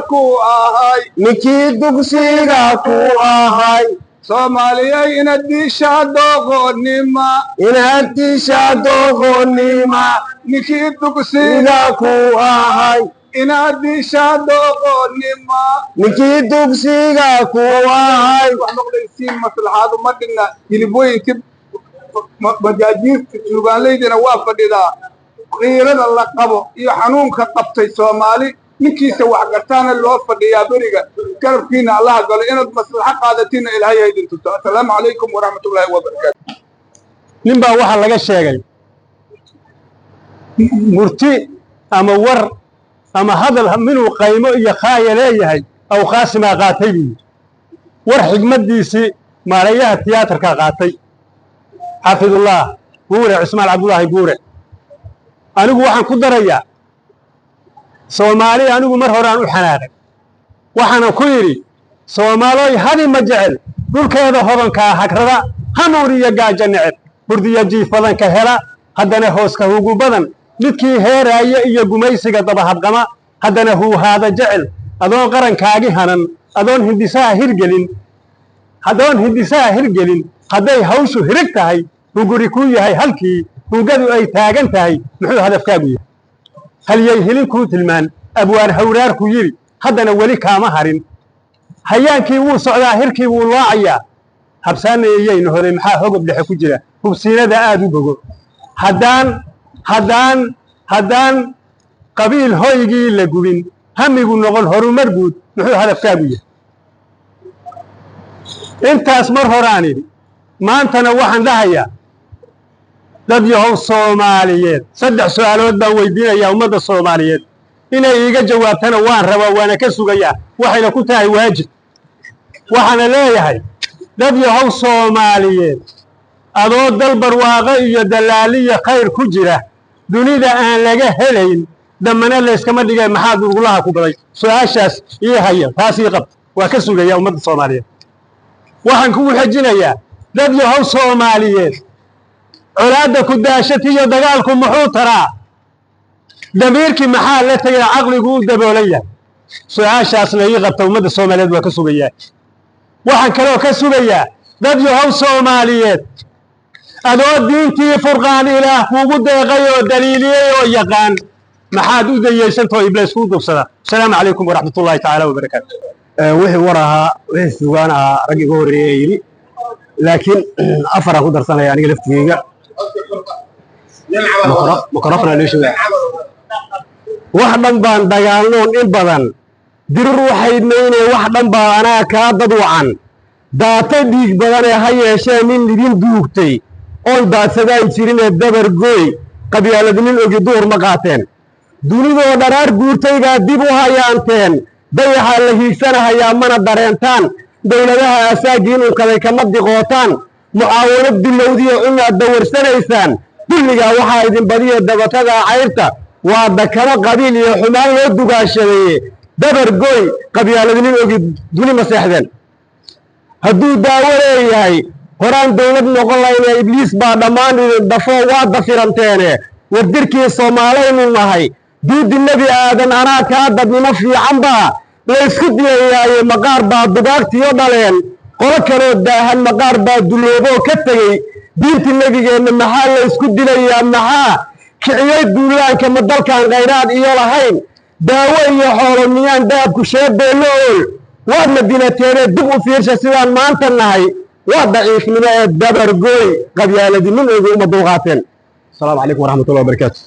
ku ahay ninkii dugsiga ku ahay Soomaaliya inaad disha doqonnima ninkii dugsiga ku ahay inaad disha doqonnima ninkii dugsiga ku ahay wax noqdaysiin maslaxaadu ma dhigna hilibooyinka majaajiirta suugaanleydina waa fadhidaa qiirada la qabo iyo xanuunka qabtay Soomaali ninkiisa wax gartaana loo fadhiyaa bariga garabkiina Allah galo inaad maslaxa qaadatina Ilaahay haydin tuto assalaamu calaykum wa rahmatullaahi wa barakaatuh ninba waxa laga sheegay murti ama war ama hadal minuu qaymo iyo qaaya leeyahay aw qaasima qaatay war xigmadiisi maarayaha tiyaatarka qaatay xafidullah buure Ismaal Abdullaahi buure anigu waxaan ku darayaa Soomaali anigu mar hore aan u xanaaqay waxaan ku yiri Soomaaliy hadi ma jecel dhulkeeda hodanka hagrada hanuuriya gaaja neceb burdiya jiifadan ka hela haddana hooska ugu badan midkii heeraya iyo gumaysiga daba habqama haddana huu haada jecel adoon qarankaagi hanan adoon hindisaha hirgelin hadday hawshu hirig tahay hunguri ku yahay halkii hungadu ay taagan tahay muxuu hadafkaagu yahay hal yay helin ku tilmaan abwaan hawraar ku yiri haddana wali kaama harin hayaankii wuu socdaa hirkii wuu laacayaa habsaaneeyayna hore maxaa hogob dhexe ku jira hubsiinada aad u bogo haddaan qabiil hoygii la gubin hamigu noqon horumar guud muxuu hadafkaagu yahay intaas mar horaan idhi maantana waxaan dhahayaa dad yahow Soomaaliyeed saddex su'aalood baan weydiinayaa ummadda Soomaaliyeed inay iga jawaabtana waan rabaa waana ka sugayaa waxayna ku tahay waajib waxaana leeyahay dad yahow Soomaaliyeed adoo dal barwaaqo iyo dalaaliya khayr ku jira dunida aan laga helayn damana la iskama dhigay maxaa durgulaha ku baday su'aashaas ii haya taas ii qab waa ka sugayaa ummadda Soomaaliyeed waxaan kugu xajinayaa dad yahow Soomaaliyeed colaada ku daashatiyo dagaalku muxuu taraa damiirkii maxaa la tagay aqligu u daboolaya su'aashaasna ii qabta ummadda Soomaaliyeed waa ka sugayaa waxaan kaloo ka sugayaa dad yahow Soomaaliyeed adoo diintii furqaan ilaah kuugu deeqay oo daliiliyay oo yaqaan maxaad u dayeysantoo iblis ku dubsada assalaamu calaykum wa rahmatullaahi ta'ala wa barakaatuh wixii waraha wixii sugaan ah rag iga horeeyay yiri laakiin afar ku darsanaya aniga laftigeyga مكرفنا ليش وحدن بان دغالون in badan dirir waxay meeyeen waxdan baa ana ka dadwacan daata dhiig badan ee hayeeshee nin lidin duugtay oo daadsadaan jirin ee dabar gooy qabyaaladnin ogi door ma qaateen dunidoo dharaar guurtayga dib u hayaanteen dayaxa la hiigsanayaa mana dareentaan dawladaha asaagiin u kale kama diqootaan mucaawinad bilowdiyo inaad dawarsanaysaan kulliga waxa idin badiyo dabatada cayrta waa dakama qabiil iyo xumaan loo dugaashaday dabar gooy qabyaaladnin ogi duni maseexdeen hadduu daawo leeyahay horaan dawlad noqon lahayn ibliis baa dhammaan dafo waa dafiranteene wadirkii Soomaaliyeed nahay diidi nabi aadan anaa ka dadnimo fiican baa la isku diyaayay maqaar baa dugaagtiyo dhaleen qolo kale daahan maqaar baa duloobo ka tagay diinti nabigeena maxaa la isku dilayaa maxaa kiciyay duulaanka madalkan qeyraad iyo lahayn daawo iyo xoolo miyaan daabku sheebeelool waa madinateene dib u fiirsha sidaan maanta nahay waa daciifnimo ee dabar gooy qabyaaladnimo ugu uma dulqaateen assalaamu calaykum wa rahmatullaahi wa barakaatuh